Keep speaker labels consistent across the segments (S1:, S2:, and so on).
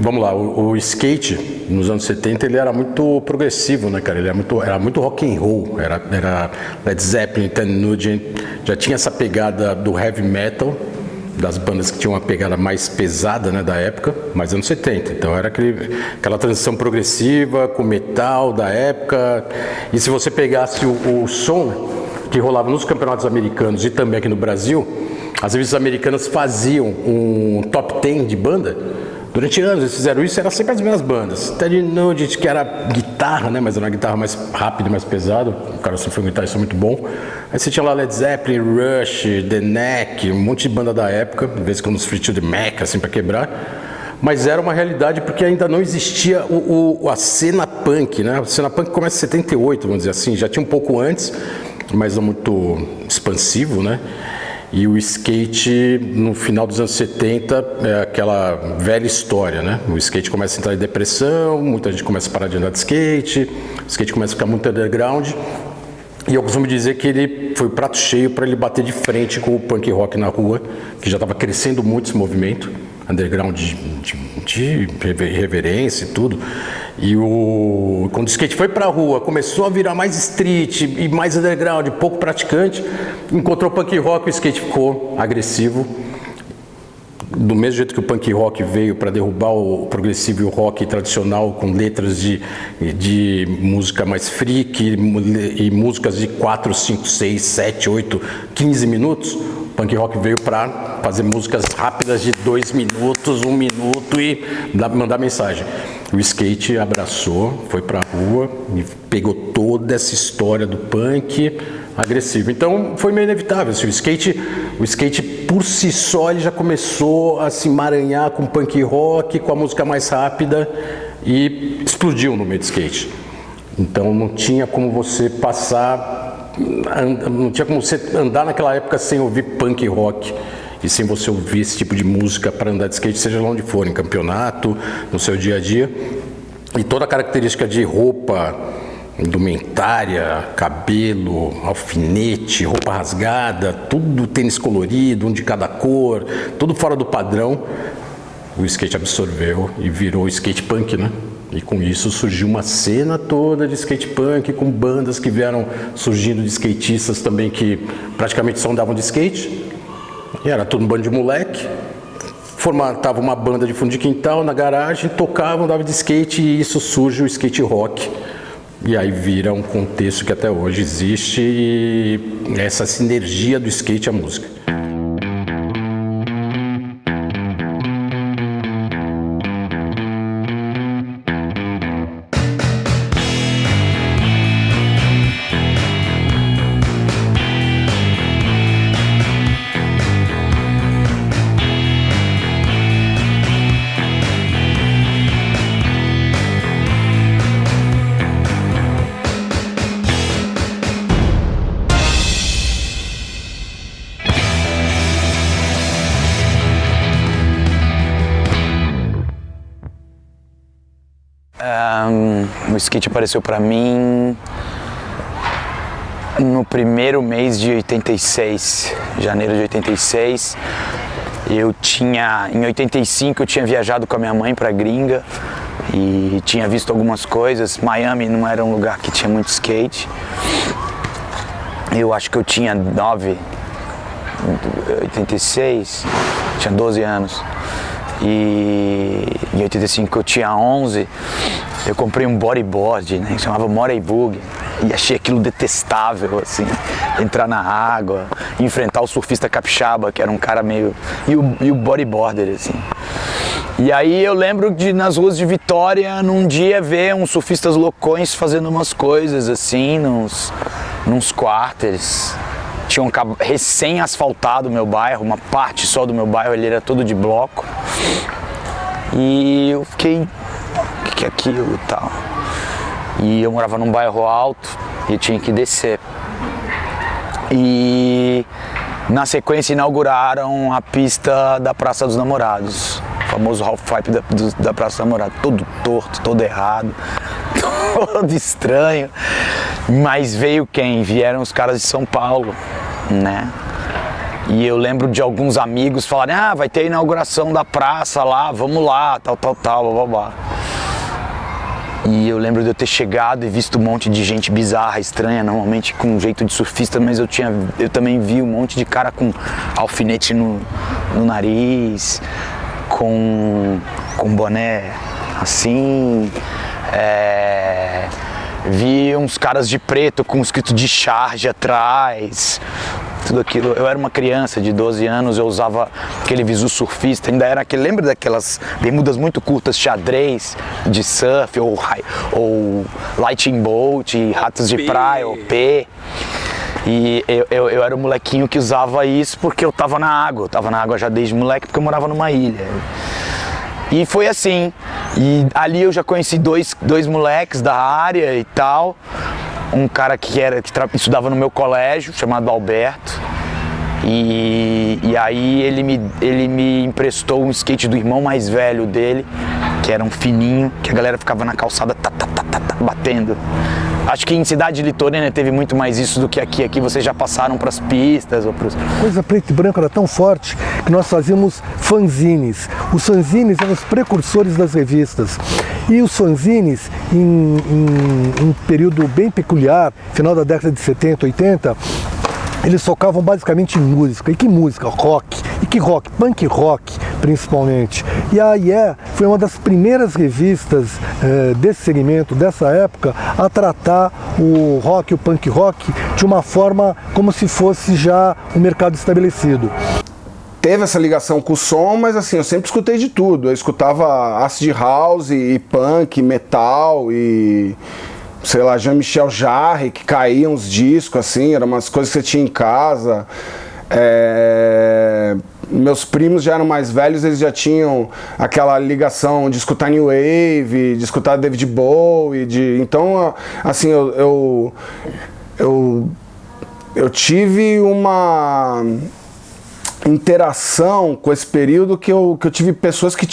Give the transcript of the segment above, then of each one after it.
S1: vamos lá, o skate nos anos 70 ele era muito progressivo, né, cara? Ele era muito rock and roll, era Led Zeppelin, Ted Nugent, já tinha essa pegada do heavy metal, das bandas que tinham uma pegada mais pesada, né, da época, mas anos 70. Então era aquela transição progressiva com metal da época. E se você pegasse o som que rolava nos campeonatos americanos e também aqui no Brasil, as revistas americanas faziam um top 10 de banda. Durante anos eles fizeram isso, era sempre as mesmas bandas. Ted Nugent, que era guitarra, né? Mas era uma guitarra mais rápida e mais pesada. O cara sempre foi um guitarrista muito bom. Aí você tinha lá Led Zeppelin, Rush, The Knack, um monte de banda da época, de vez em quando uns Fleetwood Mac, assim, pra quebrar. Mas era uma realidade porque ainda não existia a cena punk, né? A cena punk começa em 78, vamos dizer assim. Já tinha um pouco antes, mas não muito expansivo, né? E o skate, no final dos anos 70, é aquela velha história, né? O skate começa a entrar em depressão, muita gente começa a parar de andar de skate, o skate começa a ficar muito underground. E eu costumo dizer que ele foi prato cheio para ele bater de frente com o punk rock na rua, que já estava crescendo muito esse movimento, underground de reverência e tudo. E quando o skate foi pra rua, começou a virar mais street e mais underground, pouco praticante, encontrou o punk rock, o skate ficou agressivo. Do mesmo jeito que o punk rock veio para derrubar o progressivo e o rock tradicional, com letras de música mais freak e músicas de 4, 5, 6, 7, 8, 15 minutos, o punk rock veio para fazer músicas rápidas de 2 minutos, 1 minuto e mandar mensagem. O skate abraçou, foi pra rua e pegou toda essa história do punk agressivo. Então foi meio inevitável. Assim, o skate por si só ele já começou a se emaranhar com punk rock, com a música mais rápida e explodiu no meio do skate. Então não tinha como você não tinha como você andar naquela época sem ouvir punk rock. E sem você ouvir esse tipo de música para andar de skate, seja lá onde for, em campeonato, no seu dia a dia. E toda a característica de roupa, indumentária, cabelo, alfinete, roupa rasgada, tudo tênis colorido, um de cada cor, tudo fora do padrão, o skate absorveu e virou skate punk, né? E com isso surgiu uma cena toda de skate punk, com bandas que vieram surgindo de skatistas também que praticamente só andavam de skate. E era todo um bando de moleque, formatava uma banda de fundo de quintal na garagem, tocavam, andavam de skate e isso surge o skate rock. E aí vira um contexto que até hoje existe e essa sinergia do skate e a música.
S2: O skate apareceu para mim no primeiro mês de 86, janeiro de 86. Em 85 eu tinha viajado com a minha mãe para Gringa e tinha visto algumas coisas. Miami não era um lugar que tinha muito skate. Eu acho que eu tinha 86, tinha 12 anos. E em 85 eu tinha 11, eu comprei um bodyboard, né, que chamava Morey Bug, e achei aquilo detestável, assim, entrar na água, enfrentar o surfista capixaba, que era um cara meio... e o bodyboarder, assim. E aí eu lembro de, nas ruas de Vitória, num dia ver uns surfistas loucões fazendo umas coisas, assim, nos quarters. Tinha um recém-asfaltado o meu bairro, uma parte só do meu bairro, ele era todo de bloco. E eu fiquei, o que é aquilo e tal? E eu morava num bairro alto e tinha que descer. E na sequência inauguraram a pista da Praça dos Namorados. O famoso half-pipe da Praça dos Namorados. Todo torto, todo errado, todo estranho. Mas veio quem? Vieram os caras de São Paulo, né? E eu lembro de alguns amigos falarem, vai ter a inauguração da praça lá, vamos lá, tal, blá, blá. E eu lembro de eu ter chegado e visto um monte de gente bizarra, estranha, normalmente com um jeito de surfista, mas eu também vi um monte de cara com alfinete no nariz, com boné assim, vi uns caras de preto com escrito de charge atrás, tudo aquilo. Eu era uma criança de 12 anos, eu usava aquele visu surfista, ainda era aquele, lembra daquelas bermudas muito curtas, xadrez de surf, ou lightning boat, ratos de praia, ou P. E eu era o molequinho que usava isso porque eu tava na água já desde moleque, porque eu morava numa ilha. E foi assim, e ali eu já conheci dois moleques da área e tal, um cara que estudava no meu colégio, chamado Alberto, e aí ele me emprestou um skate do irmão mais velho dele, que era um fininho, que a galera ficava na calçada batendo. Acho que em cidade litorânea teve muito mais isso do que aqui. Aqui vocês já passaram para as pistas ou pros...
S3: Coisa preto e branco era tão forte que nós fazíamos fanzines. Os fanzines eram os precursores das revistas. E os fanzines, em um período bem peculiar, final da década de 70, 80, eles focavam basicamente em música. E que música? Rock. E que rock? Punk rock, principalmente. E a Yeah foi uma das primeiras revistas desse segmento, dessa época, a tratar o rock, o punk rock, de uma forma como se fosse já um mercado estabelecido.
S4: Teve essa ligação com o som, mas assim, eu sempre escutei de tudo. Eu escutava acid house e punk, metal e... sei lá, Jean-Michel Jarre, que caía uns discos, assim, eram umas coisas que você tinha em casa. Meus primos já eram mais velhos, eles já tinham aquela ligação de escutar New Wave, de escutar David Bowie, então, assim, eu tive uma interação com esse período que eu tive pessoas que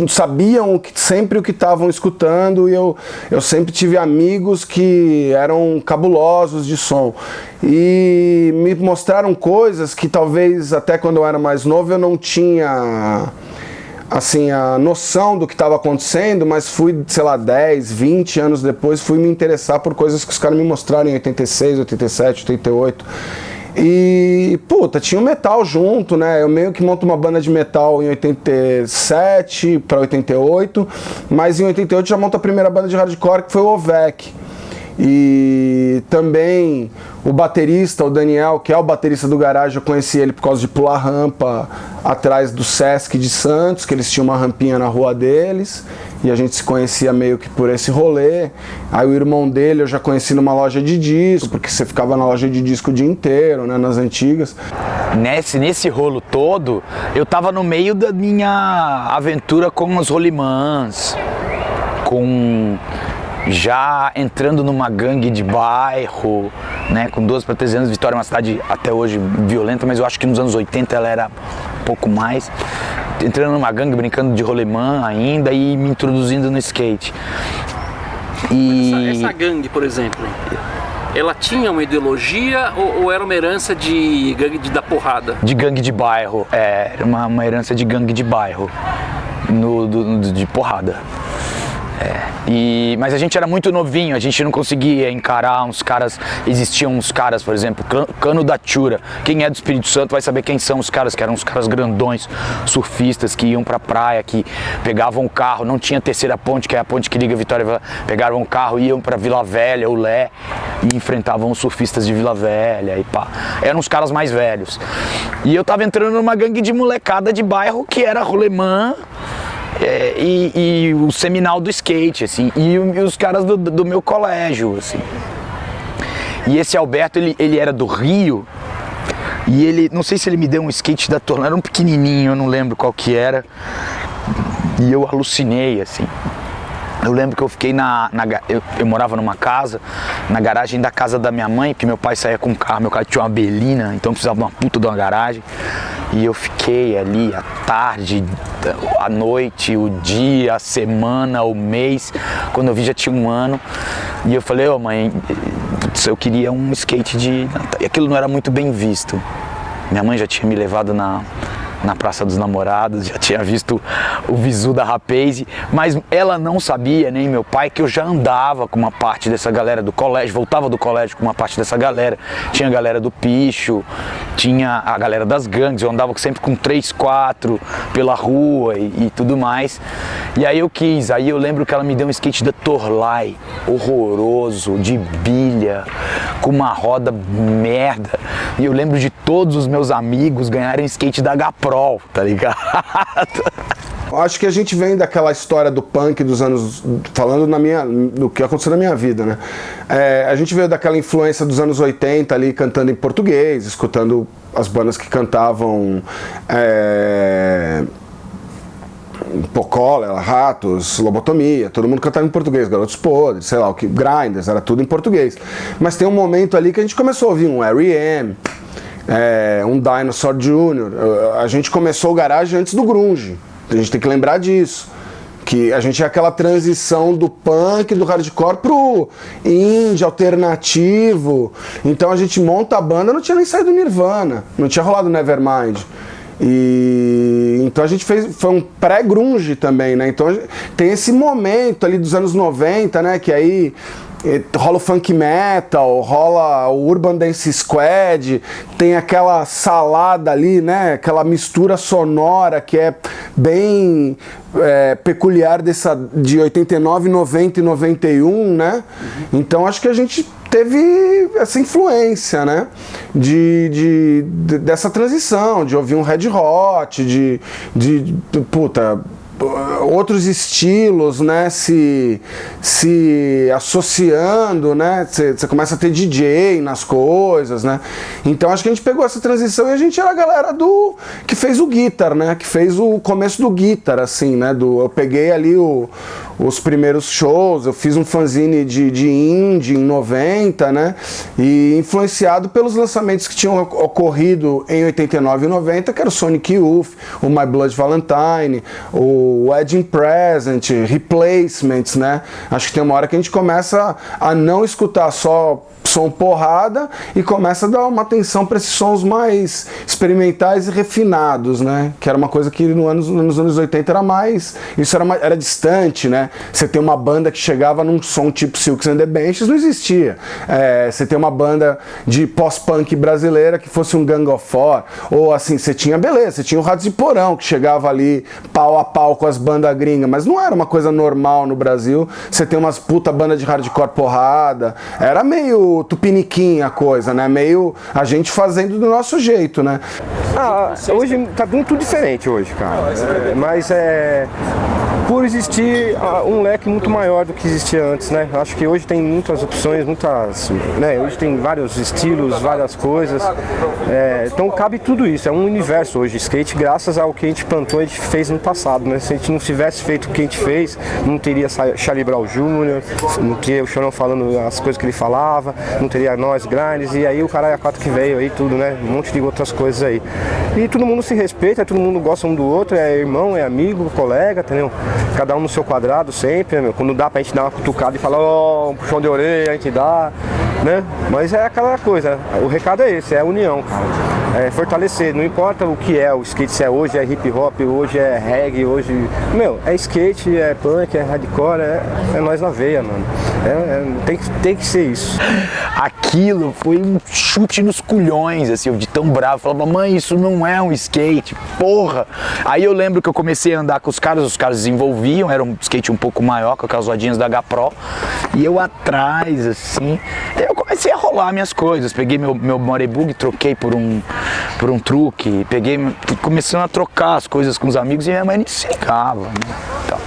S4: sabiam sempre o que estavam escutando, e eu sempre tive amigos que eram cabulosos de som e me mostraram coisas que talvez até quando eu era mais novo eu não tinha assim a noção do que estava acontecendo, mas fui, sei lá, 10, 20 anos depois fui me interessar por coisas que os caras me mostraram em 86, 87, 88. E, puta, tinha o metal junto, né? Eu meio que monto uma banda de metal em 87 para 88, mas em 88 já monto a primeira banda de hardcore, que foi o Ovec. E também o baterista, o Daniel, que é o baterista do Garage, eu conheci ele por causa de pular rampa atrás do Sesc de Santos, que eles tinham uma rampinha na rua deles, e a gente se conhecia meio que por esse rolê. Aí o irmão dele eu já conheci numa loja de disco, porque você ficava na loja de disco o dia inteiro, né, nas antigas.
S2: Nesse rolo todo, eu tava no meio da minha aventura com os rolimãs, já entrando numa gangue de bairro, né, com 12 para 13 anos. Vitória é uma cidade até hoje violenta, mas eu acho que nos anos 80 ela era um pouco mais. Entrando numa gangue, brincando de rolemã ainda e me introduzindo no skate.
S5: Essa gangue, por exemplo, ela tinha uma ideologia ou era uma herança de gangue da porrada?
S2: De gangue de bairro, era uma herança de gangue de bairro, de porrada. Mas a gente era muito novinho, a gente não conseguia encarar uns caras. Existiam uns caras, por exemplo, Cano da Tchura. Quem é do Espírito Santo vai saber quem são os caras, que eram uns caras grandões, surfistas, que iam pra praia, que pegavam o carro, não tinha terceira ponte, que é a ponte que liga Vitória, pegavam o carro, iam pra Vila Velha, o Lé, e enfrentavam os surfistas de Vila Velha e pá. Eram os caras mais velhos. E eu tava entrando numa gangue de molecada de bairro que era rolemã, e o seminal do skate, assim, e os caras do meu colégio, assim. E esse Alberto, ele era do Rio, e ele, não sei se ele me deu um skate da Tornado, era um pequenininho, eu não lembro qual que era, e eu alucinei, assim. Eu lembro que eu fiquei eu morava numa casa, na garagem da casa da minha mãe, porque meu pai saía com um carro, meu carro tinha uma Belina, então precisava de uma puta de uma garagem. E eu fiquei ali a tarde, a noite, o dia, a semana, o mês. Quando eu vi já tinha 1 ano. E eu falei, mãe, putz, eu queria um skate de... E aquilo não era muito bem visto. Minha mãe já tinha me levado na Praça dos Namorados, já tinha visto o visu da Rapaze, mas ela não sabia, nem meu pai, que eu já andava com uma parte dessa galera do colégio, voltava do colégio com uma parte dessa galera. Tinha a galera do picho, tinha a galera das gangues, eu andava sempre com 3, 4 pela rua e tudo mais. E aí aí eu lembro que ela me deu um skate da Torlai, horroroso, de bilha, com uma roda merda. E eu lembro de todos os meus amigos ganharem skate da H-Pro, tá ligado?
S4: Acho que a gente vem daquela história do punk dos anos... Falando do que aconteceu na minha vida, né? A gente veio daquela influência dos anos 80 ali, cantando em português, escutando as bandas que cantavam... Pocola, Ratos, Lobotomia, todo mundo cantava em português, Garotos Podres, sei lá, o que, Grinders, era tudo em português. Mas tem um momento ali que a gente começou a ouvir um R.E.M., um Dinosaur Jr., a gente começou o garage antes do grunge, a gente tem que lembrar disso, que a gente tinha aquela transição do punk, do hardcore pro indie, alternativo, então a gente monta a banda, não tinha nem saído do Nirvana, não tinha rolado Nevermind. E então a gente foi um pré-grunge também, né? Então tem esse momento ali dos anos 90, né? Que aí rola o funk metal, rola o Urban Dance Squad, tem aquela salada ali, né? Aquela mistura sonora que é bem peculiar de 89, 90 e 91, né? Então acho que a gente teve essa influência, né, dessa transição, de ouvir um Red Hot, outros estilos, né, se associando, né, você começa a ter DJ nas coisas, né, então acho que a gente pegou essa transição e a gente era a galera que fez o guitar, né, que fez o começo do guitar, assim, né, eu peguei ali os primeiros shows, eu fiz um fanzine de indie em 90, né, e influenciado pelos lançamentos que tinham ocorrido em 89 e 90, que era o Sonic Youth, o My Blood Valentine, o Wedding Present, Replacements, né, acho que tem uma hora que a gente começa a não escutar só som porrada e começa a dar uma atenção para esses sons mais experimentais e refinados, né? Que era uma coisa que nos anos 80 era mais... Isso era distante, né? Você tem uma banda que chegava num som tipo Silks and the Benches, não existia. Você tem uma banda de pós-punk brasileira que fosse um Gang of Four, ou assim, você tinha o Ratos de Porão, que chegava ali pau a pau com as bandas gringas, mas não era uma coisa normal no Brasil. Você tem umas puta banda de hardcore porrada, era meio tupiniquim a coisa, né? Meio a gente fazendo do nosso jeito, né?
S6: Hoje tá tudo diferente hoje, cara. Mas por existir um leque muito maior do que existia antes, né? Acho que hoje tem muitas opções, né? Hoje tem vários estilos, várias coisas. Então cabe tudo isso, é um universo hoje. Skate, graças ao que a gente plantou, a gente fez no passado, né? Se a gente não tivesse feito o que a gente fez, não teria Charlie Brown Jr., não teria o Chorão falando as coisas que ele falava, não teria nós, Grinds, e aí o caralho a 4 que veio aí, tudo, né? Um monte de outras coisas aí. E todo mundo se respeita, todo mundo gosta um do outro, é irmão, é amigo, colega, entendeu? Cada um no seu quadrado sempre, né, meu? Quando dá pra gente dar uma cutucada e falar, um puxão de orelha, a gente dá, né? Mas é aquela coisa, o recado é esse, é a união, cara. É fortalecer, não importa o que é o skate, se é hoje é hip hop, hoje é reggae, hoje... é skate, é punk, é hardcore, é nós na veia, mano. Tem que ser isso.
S2: Aquilo foi um chute nos culhões, assim, de tão bravo. Eu falava, mãe, isso não é um skate, porra. Aí eu lembro que eu comecei a andar com os caras desenvolviam, era um skate um pouco maior, com aquelas rodinhas da H-Pro, e eu atrás, assim, eu comecei a rolar minhas coisas. Peguei meu Morebug, troquei por um truque, começando a trocar as coisas com os amigos e minha mãe nem se ligava, né? Então,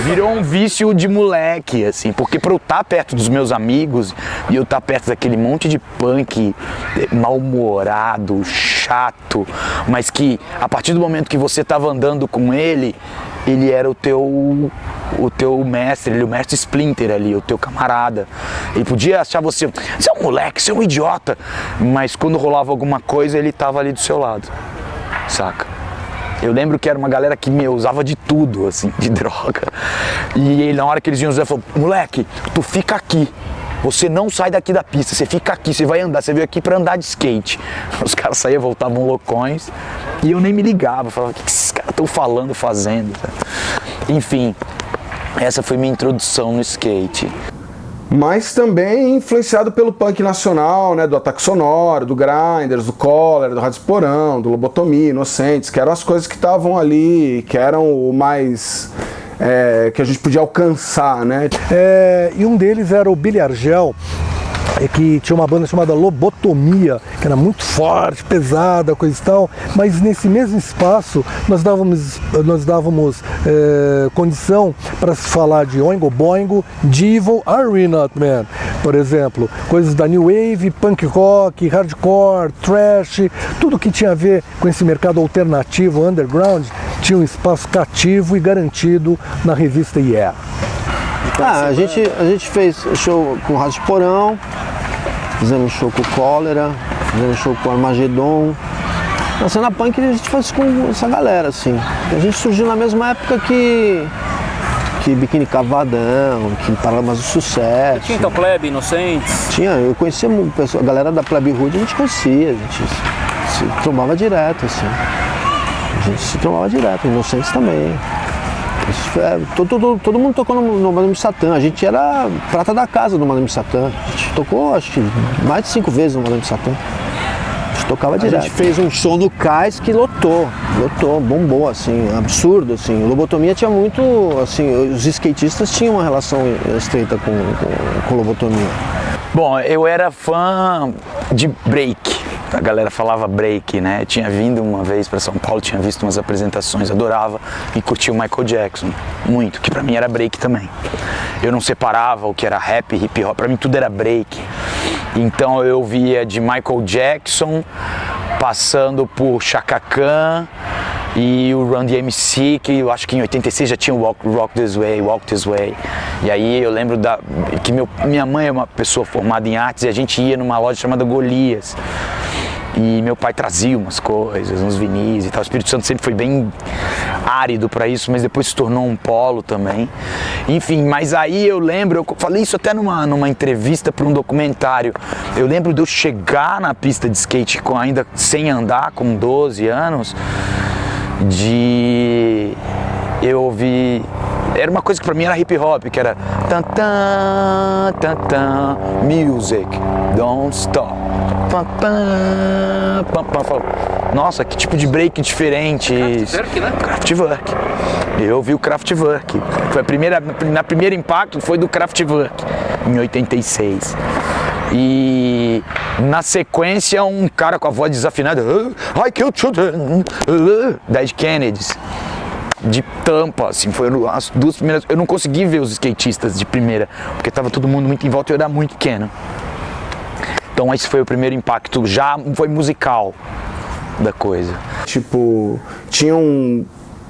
S2: virou um vício de moleque, assim, porque pra eu estar perto dos meus amigos e eu estar perto daquele monte de punk mal-humorado, chato, mas que a partir do momento que você tava andando com ele era o teu mestre, ele, o mestre Splinter ali, o teu camarada. Ele podia achar você é um moleque, você é um idiota, mas quando rolava alguma coisa ele tava ali do seu lado, saca? Eu lembro que era uma galera que usava de tudo, assim, de droga. E ele, na hora que eles iam usar, falou, moleque, tu fica aqui. você não sai daqui da pista, você fica aqui, você vai andar, você veio aqui pra andar de skate. Os caras saíam, voltavam loucões, e eu nem me ligava, falava, o que esses caras estão falando, fazendo? Enfim, essa foi minha introdução no skate.
S4: Mas também influenciado pelo punk nacional, né, do Ataque Sonoro, do Grinders, do Cólera, do Rádio Porão, do Lobotomia, Inocentes, que eram as coisas que estavam ali, que eram o mais... que a gente podia alcançar, né?
S3: E um deles era o Billy Argel, que tinha uma banda chamada Lobotomia, que era muito forte, pesada, coisa e tal, mas nesse mesmo espaço nós dávamos condição para se falar de Oingo Boingo, Devil, Are We Not Man, por exemplo, coisas da New Wave, punk rock, hardcore, thrash, tudo que tinha a ver com esse mercado alternativo, underground, tinha um espaço cativo e garantido na revista Yeah.
S7: A gente fez show com o Rádio Porão, fizemos show com o Cólera, fizemos show com o Armagedon. Na cena punk a gente faz com essa galera, assim. A gente surgiu na mesma época que Biquíni Cavadão, que Paralamas do Sucesso.
S5: Tinha então Plebe, Inocentes?
S7: Tinha, eu conhecia a galera da Plebe Hood, a gente conhecia, a gente se trombava direto, assim. A gente se trombava direto, Inocentes também. Todo mundo tocou no Madame Satã, a gente era prata da casa do Madame Satã. A gente tocou, acho que, mais de 5 vezes no Madame Satã. A gente tocava direto. A gente fez um show no Cais que lotou, bombou, assim, absurdo, assim. Lobotomia tinha muito, assim, os skatistas tinham uma relação estreita com Lobotomia.
S2: Bom, eu era fã de break. A galera falava break, né? Eu tinha vindo uma vez para São Paulo, tinha visto umas apresentações, adorava e curtia o Michael Jackson muito, que pra mim era break também. Eu não separava o que era rap, hip hop, pra mim tudo era break. Então eu via de Michael Jackson, passando por Chaka Khan e o Run DMC, que eu acho que em 86 já tinha o Walk This Way. E aí eu lembro que minha mãe é uma pessoa formada em artes e a gente ia numa loja chamada Golias. E meu pai trazia umas coisas, uns vinis e tal. O Espírito Santo sempre foi bem árido para isso, mas depois se tornou um polo também. Enfim, mas aí eu lembro, eu falei isso até numa entrevista para um documentário. Eu lembro de eu chegar na pista de skate ainda sem andar, com 12 anos, de eu ouvir... Era uma coisa que pra mim era hip hop, que era tan tan tan tan music don't stop. Pam, pam, pam, pam. Nossa, que tipo de break diferente.
S5: Kraftwerk, né?
S2: Kraftwerk. Eu ouvi o Kraftwerk. Foi na primeiro impacto foi do Kraftwerk em 86. E na sequência um cara com a voz desafinada, I killed children, Dead Kennedys. De tampa, assim, foi as 2 primeiras. Eu não consegui ver os skatistas de primeira, porque tava todo mundo muito em volta e eu era muito pequeno. Então esse foi o primeiro impacto, já foi musical da coisa.
S4: Tipo, tinham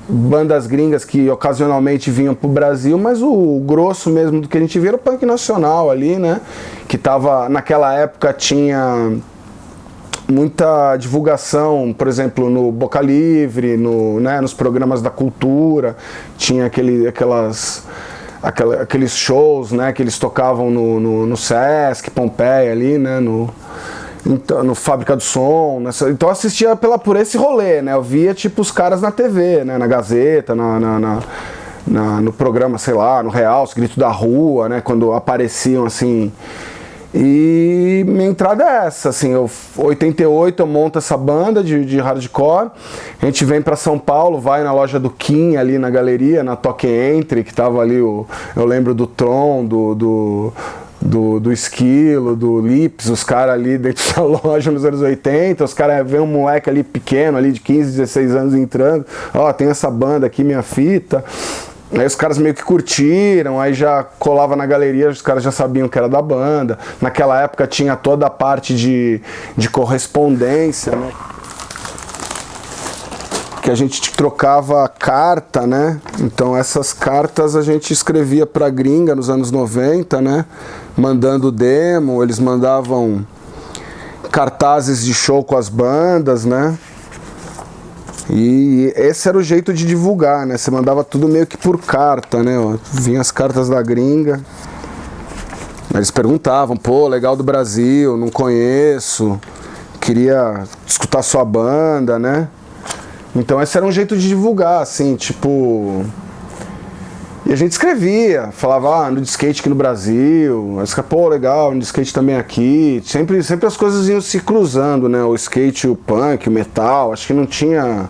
S4: bandas gringas que ocasionalmente vinham pro Brasil, mas o grosso mesmo do que a gente via era o punk nacional ali, né? Que tava, naquela época tinha muita divulgação, por exemplo, no Boca Livre, nos programas da cultura, tinha aqueles shows, né, que eles tocavam no Sesc, Pompeia ali, né, no Fábrica do Som, então eu assistia por esse rolê, né, eu via tipo os caras na TV, né, na Gazeta, no programa, sei lá, no Realce, Grito da Rua, né, quando apareciam assim. E minha entrada é essa, assim, 88 eu monto essa banda de hardcore, a gente vem pra São Paulo, vai na loja do Kim ali na galeria, na Toque Entre, que tava ali, eu lembro do Tron, do Esquilo, do Lips, os caras ali dentro da loja nos anos 80, os caras veem um moleque ali pequeno, ali de 15, 16 anos entrando, tem essa banda aqui, minha fita. Aí os caras meio que curtiram, aí já colava na galeria, os caras já sabiam que era da banda. Naquela época tinha toda a parte de correspondência, né? Que a gente trocava carta, né? Então essas cartas a gente escrevia pra gringa nos anos 90, né? Mandando demo, eles mandavam cartazes de show com as bandas, né? E esse era o jeito de divulgar, né? Você mandava tudo meio que por carta, né? Vinha as cartas da gringa. Eles perguntavam, pô, legal do Brasil, não conheço, queria escutar sua banda, né? Então esse era um jeito de divulgar, assim, tipo... E a gente escrevia, falava, ando de skate aqui no Brasil, aí fica, pô, legal, ando de skate também aqui. Sempre as coisas iam se cruzando, né? O skate, o punk, o metal, acho que não tinha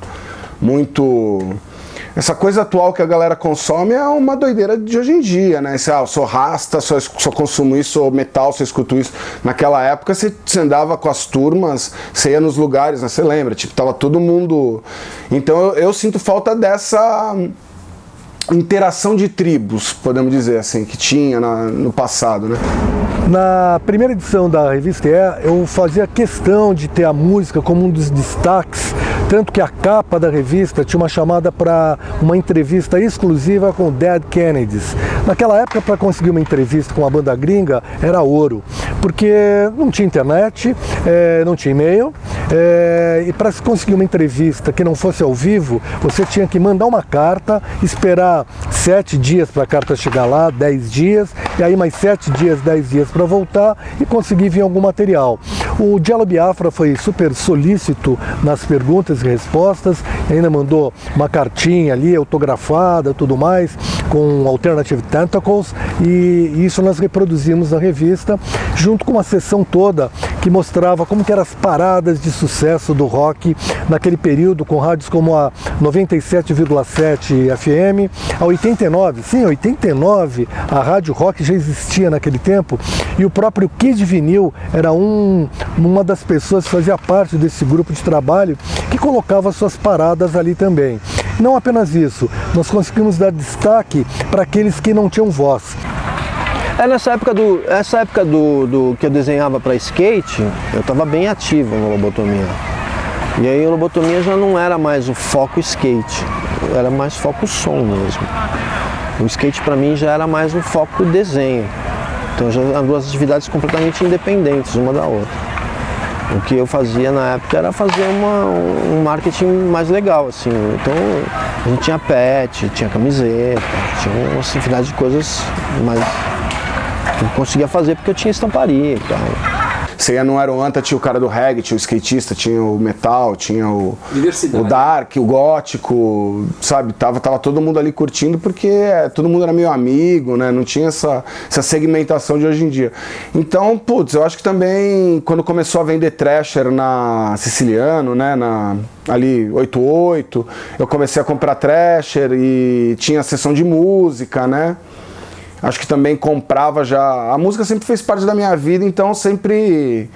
S4: muito... Essa coisa atual que a galera consome é uma doideira de hoje em dia, né? Eu sou rasta, só consumo isso, sou metal, só escuto isso. Naquela época você andava com as turmas, você ia nos lugares, né? Você lembra? Tipo, tava todo mundo... Então eu sinto falta dessa interação de tribos, podemos dizer assim, que tinha no passado, né?
S3: Na primeira edição da revista eu fazia questão de ter a música como um dos destaques, tanto que a capa da revista tinha uma chamada para uma entrevista exclusiva com Dead Kennedys. Naquela época, para conseguir uma entrevista com a banda gringa, era ouro, porque não tinha internet, não tinha e-mail, e para se conseguir uma entrevista que não fosse ao vivo, você tinha que mandar uma carta, esperar 7 dias para a carta chegar lá, 10 dias, e aí mais 7 dias, 10 dias para voltar e conseguir vir algum material. O Jello Biafra foi super solícito nas perguntas e respostas, ainda mandou uma cartinha ali, autografada, tudo mais, com Alternative Tentacles, e isso nós reproduzimos na revista, junto com uma sessão toda que mostrava como que eram as paradas de sucesso do rock naquele período, com rádios como a 97,7 FM, a 89, sim, 89, a rádio rock já existia naquele tempo, e o próprio Kid Vinil era uma das pessoas que fazia parte desse grupo de trabalho que colocava suas paradas ali também. Não apenas isso, nós conseguimos dar destaque para aqueles que não tinham voz.
S7: Nessa época do que eu desenhava para skate, eu estava bem ativo no Lobotomia. E aí o Lobotomia já não era mais o foco skate, era mais foco som mesmo. O skate para mim já era mais um foco desenho. Então já eram duas atividades completamente independentes uma da outra. O que eu fazia na época era fazer um marketing mais legal, assim. Então a gente tinha pet, tinha camiseta, tinha uma infinidade de coisas mais que eu conseguia fazer porque eu tinha estamparia e tal.
S4: Você ia no Aeroanta, tinha o cara do reggae, tinha o skatista, tinha o metal, tinha o dark, o gótico, sabe? Tava todo mundo ali curtindo porque todo mundo era meio amigo, né? Não tinha essa segmentação de hoje em dia. Então, putz, eu acho que também quando começou a vender Thrasher na Siciliano, né? Ali 88, eu comecei a comprar Thrasher e tinha a sessão de música, né? Acho que também comprava já... A música sempre fez parte da minha vida, então sempre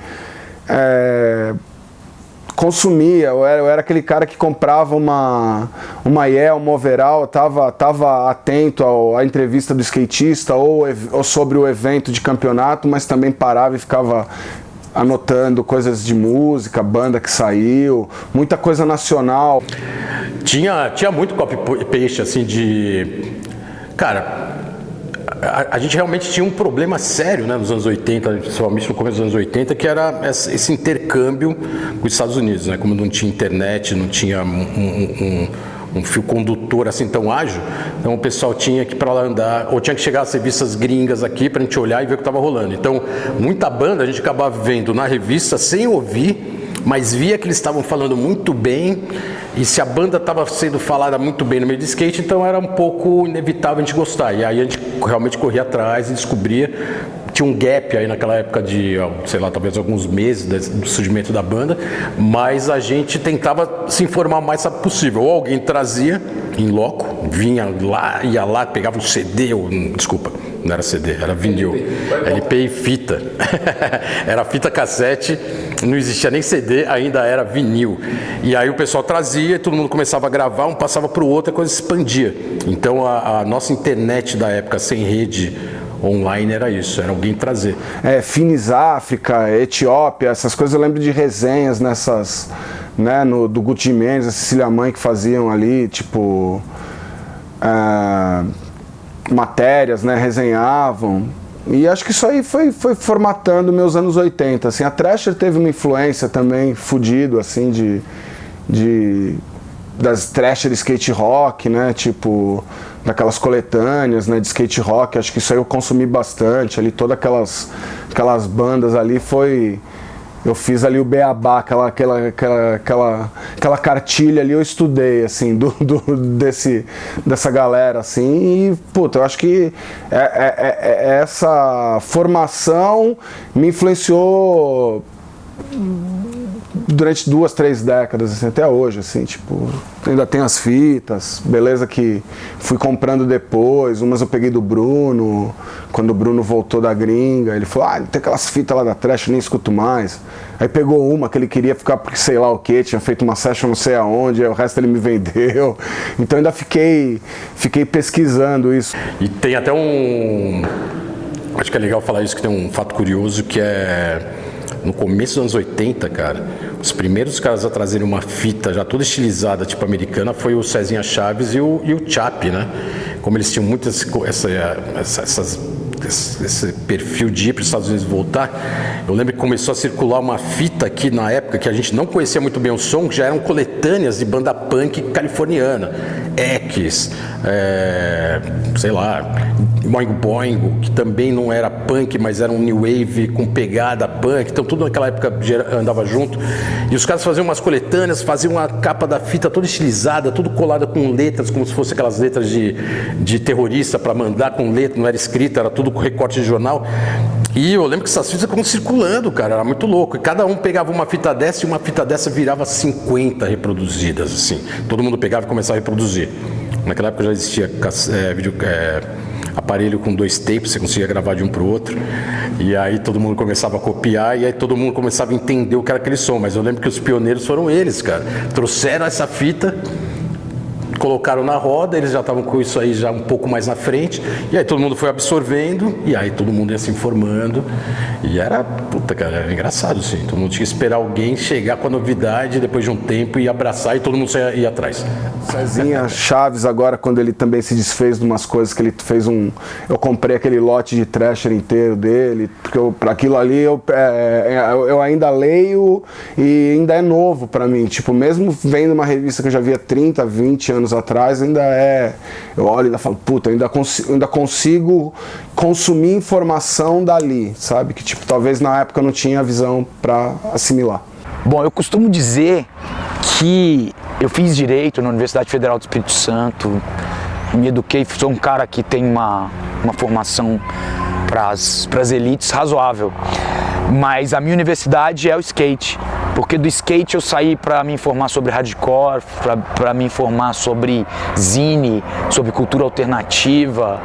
S4: consumia. Eu era aquele cara que comprava uma Yale, uma overall, tava atento à entrevista do skatista ou sobre o evento de campeonato, mas também parava e ficava anotando coisas de música, banda que saiu, muita coisa nacional.
S1: Tinha muito copy-paste, assim, de... Cara... A gente realmente tinha um problema sério, né, nos anos 80, principalmente no começo dos anos 80, que era esse intercâmbio com os Estados Unidos, né? Como não tinha internet, não tinha um fio condutor assim tão ágil, então o pessoal tinha que ir para lá andar, ou tinha que chegar às revistas gringas aqui para a gente olhar e ver o que estava rolando. Então, muita banda a gente acabava vendo na revista sem ouvir, mas via que eles estavam falando muito bem, e se a banda estava sendo falada muito bem no meio de skate, então era um pouco inevitável a gente gostar. E aí a gente realmente corria atrás e descobria. Tinha um gap aí naquela época de, sei lá, talvez alguns meses do surgimento da banda, mas a gente tentava se informar o mais rápido possível. Ou alguém trazia em loco, vinha lá, ia lá, pegava um CD, desculpa, não era CD, era vinil, LP e fita. Era fita cassete, não existia nem CD, ainda era vinil. E aí o pessoal trazia, todo mundo começava a gravar, um passava para o outro, a coisa se expandia. Então a nossa internet da época sem rede online era isso, era alguém trazer.
S4: Finis África, Etiópia, essas coisas eu lembro de resenhas nessas, né, do Guti Mendes, a Cecília Mãe que faziam ali, tipo, matérias, né, resenhavam. E acho que isso aí foi formatando meus anos 80, assim. A Thrasher teve uma influência também fudido, assim, das Thrasher skate rock, né, tipo... daquelas coletâneas, né, de skate rock. Acho que isso aí eu consumi bastante. Ali todas aquelas bandas ali eu fiz ali o beabá, aquela cartilha ali, eu estudei, assim, dessa galera, assim, e, puta, eu acho que essa formação me influenciou durante 2, 3 décadas, assim, até hoje, assim, tipo, ainda tem as fitas, beleza que fui comprando depois, umas eu peguei do Bruno, quando o Bruno voltou da gringa, ele falou, tem aquelas fitas lá da Trash, eu nem escuto mais. Aí pegou uma que ele queria ficar porque sei lá o que, tinha feito uma session não sei aonde, aí o resto ele me vendeu, então ainda fiquei pesquisando isso.
S1: E tem até acho que é legal falar isso, que tem um fato curioso que é... No começo dos anos 80, cara, os primeiros caras a trazerem uma fita já toda estilizada, tipo americana, foi o Cezinha Chaves e o Chap, né? Como eles tinham muito esse perfil de ir para os Estados Unidos voltar, eu lembro que começou a circular uma fita aqui na época que a gente não conhecia muito bem o som, que já eram coletâneas de banda punk californiana, X, sei lá, Boingo Boingo, que também não era punk, mas era um new wave com pegada punk, então tudo naquela época andava junto, e os caras faziam umas coletâneas, faziam a capa da fita toda estilizada, tudo colada com letras, como se fosse aquelas letras de terrorista para mandar com letra, não era escrita, era tudo com recorte de jornal. E eu lembro que essas fitas estavam circulando, cara, era muito louco. E cada um pegava uma fita dessa e uma fita dessa virava 50 reproduzidas, assim. Todo mundo pegava e começava a reproduzir. Naquela época já existia aparelho com 2 tapes, você conseguia gravar de um pro outro. E aí todo mundo começava a copiar e aí todo mundo começava a entender o que era aquele som. Mas eu lembro que os pioneiros foram eles, cara. Trouxeram essa fita, colocaram na roda, eles já estavam com isso aí já um pouco mais na frente, e aí todo mundo foi absorvendo, e aí todo mundo ia se informando, e era, puta, cara, era engraçado, assim, todo mundo tinha que esperar alguém chegar com a novidade depois de um tempo e abraçar, e todo mundo ia atrás.
S4: Cezinha Chaves agora, quando ele também se desfez de umas coisas que ele fez eu comprei aquele lote de Thrasher inteiro dele, porque para aquilo ali eu ainda leio e ainda é novo para mim, tipo, mesmo vendo uma revista que eu já via 30, 20 anos atrás, eu olho e ainda falo, puta, eu ainda consigo consumir informação dali, sabe? Que tipo, talvez na época eu não tinha a visão para assimilar.
S2: Bom, eu costumo dizer que eu fiz Direito na Universidade Federal do Espírito Santo, me eduquei, sou um cara que tem uma formação para as elites razoável, mas a minha universidade é o skate, porque do skate eu saí para me informar sobre hardcore, para me informar sobre zine, sobre cultura alternativa,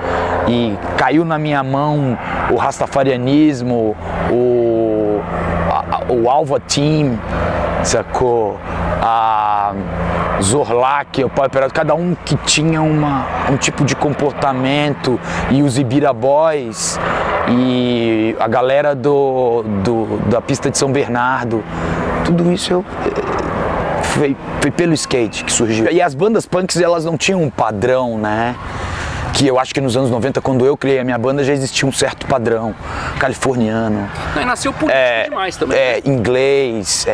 S2: e caiu na minha mão o rastafarianismo, o Alva Team, sacou? A Zorlak, o Pau Operado, cada um que tinha um tipo de comportamento, e os Ibira Boys, e a galera da pista de São Bernardo, tudo isso foi pelo skate que surgiu. E as bandas punks, elas não tinham um padrão, né? Que eu acho que nos anos 90, quando eu criei a minha banda, já existia um certo padrão californiano.
S5: Não, e nasceu político demais também.
S2: Inglês,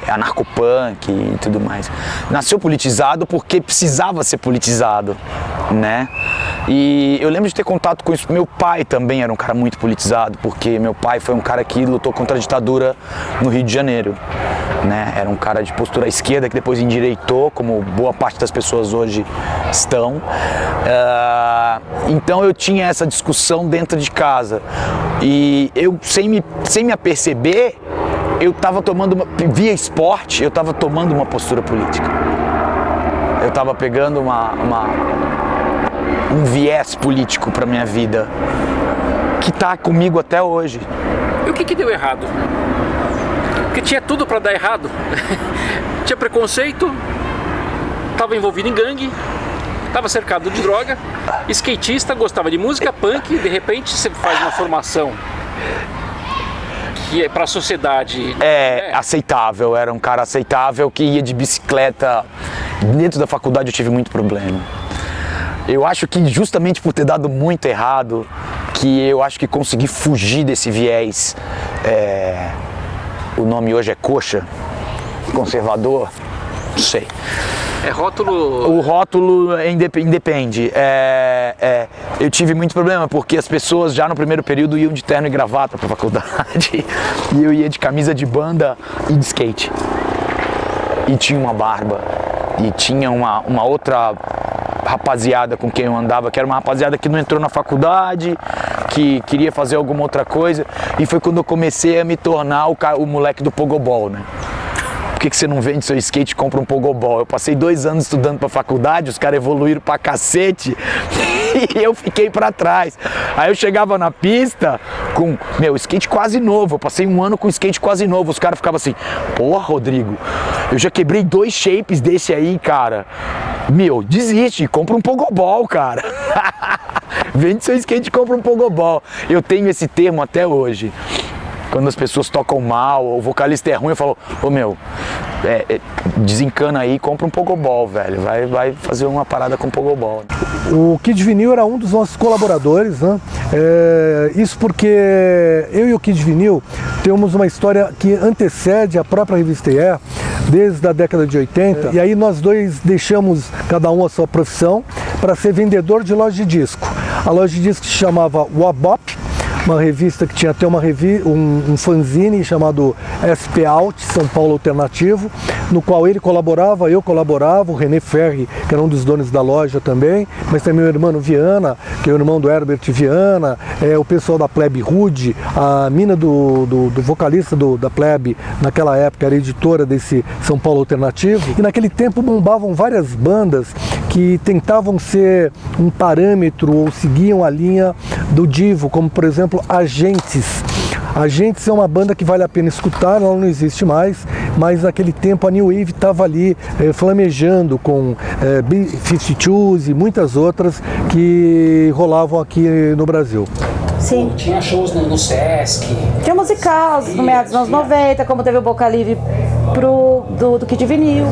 S2: anarcopunk e tudo mais. Nasceu politizado porque precisava ser politizado, né? E eu lembro de ter contato com isso. Meu pai também era um cara muito politizado, porque meu pai foi um cara que lutou contra a ditadura no Rio de Janeiro, né? Era um cara de postura à esquerda que depois endireitou, como boa parte das pessoas hoje estão. Então eu tinha essa discussão dentro de casa, e eu, sem me aperceber, eu estava tomando via esporte, eu estava tomando uma postura política. Eu estava pegando um viés político para minha vida, que está comigo até hoje.
S5: E o que deu errado? Porque tinha tudo para dar errado. Tinha preconceito, estava envolvido em gangue, estava cercado de droga, skatista, gostava de música punk, e de repente você faz uma formação que para a sociedade
S2: aceitável, era um cara aceitável que ia de bicicleta. Dentro da faculdade eu tive muito problema. Eu acho que justamente por ter dado muito errado, que eu acho que consegui fugir desse viés, o nome hoje é coxa, conservador, Não sei.
S5: É rótulo...
S2: O rótulo independe. Eu tive muito problema, porque as pessoas já no primeiro período iam de terno e gravata pra faculdade e eu ia de camisa de banda e de skate. E tinha uma barba, e tinha uma outra rapaziada com quem eu andava, que era uma rapaziada que não entrou na faculdade, que queria fazer alguma outra coisa, e foi quando eu comecei a me tornar o moleque do pogobol, né? Por que você não vende seu skate e compra um pogobol? Eu passei 2 anos estudando pra faculdade, os caras evoluíram pra cacete e eu fiquei pra trás. Aí eu chegava na pista com, skate quase novo, eu passei 1 ano com skate quase novo, os caras ficavam assim, porra, Rodrigo, eu já quebrei 2 shapes desse aí, cara. Desiste, compra um pogobol, cara. Vende seu skate e compra um pogobol. Eu tenho esse termo até hoje. Quando as pessoas tocam mal, ou o vocalista é ruim, eu falo, desencana aí, compra um pogobol, velho. Vai fazer uma parada com pogobol.
S3: O Kid Vinil era um dos nossos colaboradores, né? Isso porque eu e o Kid Vinil temos uma história que antecede a própria revista EE, desde a década de 80, e aí nós dois deixamos cada um a sua profissão para ser vendedor de loja de disco. A loja de disco se chamava Wabop, uma revista que tinha até um fanzine chamado SP Out, São Paulo Alternativo, no qual ele colaborava, eu colaborava, o René Ferri, que era um dos donos da loja também, mas também o irmão Viana, que é o irmão do Herbert Viana, o pessoal da Plebe Rude, a mina do vocalista da Plebe, naquela época era editora desse São Paulo Alternativo, e naquele tempo bombavam várias bandas que tentavam ser um parâmetro ou seguiam a linha do Divo, como por exemplo Agentes. Agentes é uma banda que vale a pena escutar, ela não existe mais, mas naquele tempo a New Wave estava ali flamejando com B-52s e muitas outras que rolavam aqui no Brasil.
S8: Sim.
S9: Tinha shows no Sesc.
S8: Tinha musicais no meados dos anos 90, como teve o Boca Livre do Kid Vinil.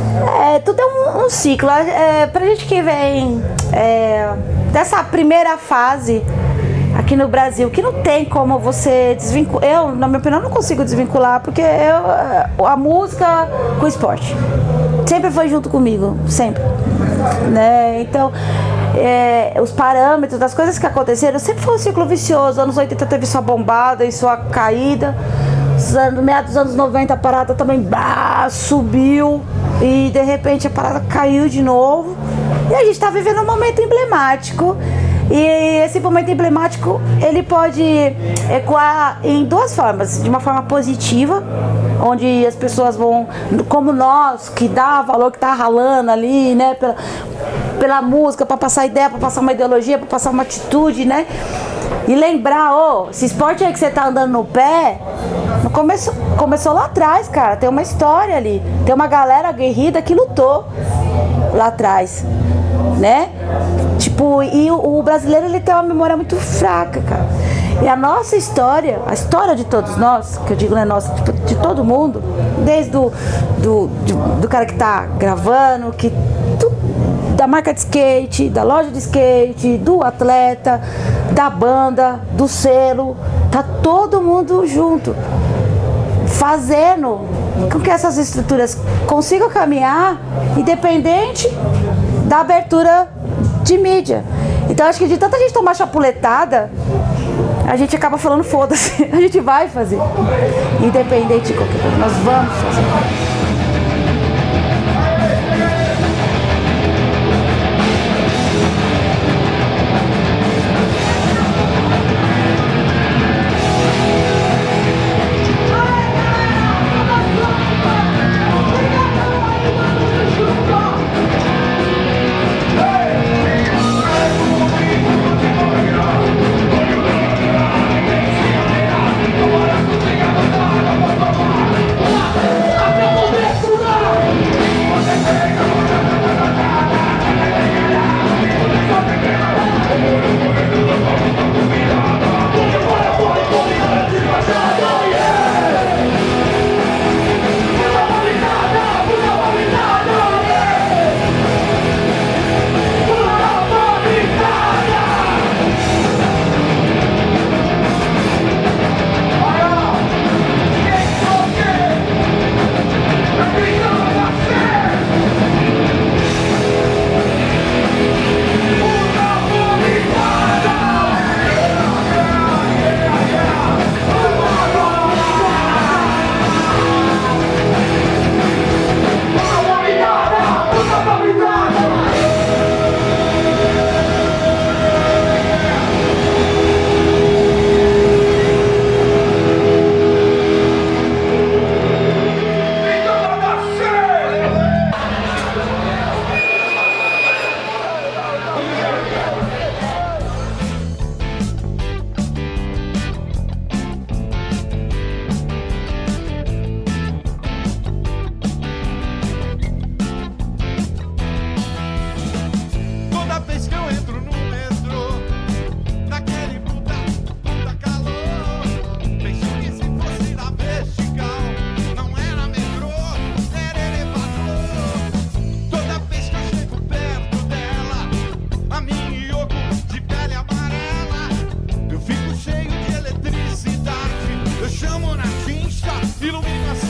S8: Tudo é um ciclo. Pra gente que vem dessa primeira fase aqui no Brasil, que não tem como você desvincular. Eu, na minha opinião, não consigo desvincular, porque a música com o esporte sempre foi junto comigo, sempre. Né? Então, os parâmetros das coisas que aconteceram sempre foi um ciclo vicioso. Anos 80 teve sua bombada e sua caída. No meio dos anos 90 a parada também subiu e de repente a parada caiu de novo. E a gente está vivendo um momento emblemático. E esse momento emblemático, ele pode ecoar em 2 formas. De uma forma positiva, onde as pessoas vão, como nós, que dá valor, que tá ralando ali, né, pela música, para passar ideia, para passar uma ideologia, para passar uma atitude, né? E lembrar, esse esporte aí que você tá andando no pé, começou lá atrás, cara. Tem uma história ali. Tem uma galera aguerrida que lutou lá atrás, né? E o brasileiro, ele tem uma memória muito fraca, cara. E a nossa história, a história de todos nós, que eu digo não é nossa, de todo mundo, desde do cara que tá gravando, da marca de skate, da loja de skate, do atleta, da banda, do selo, tá todo mundo junto, fazendo com que essas estruturas consigam caminhar independente da abertura de mídia. Então acho que de tanta gente tomar chapuletada, a gente acaba falando foda-se, a gente vai fazer, independente de qualquer coisa, nós vamos fazer.
S10: Acabou! Iluminação.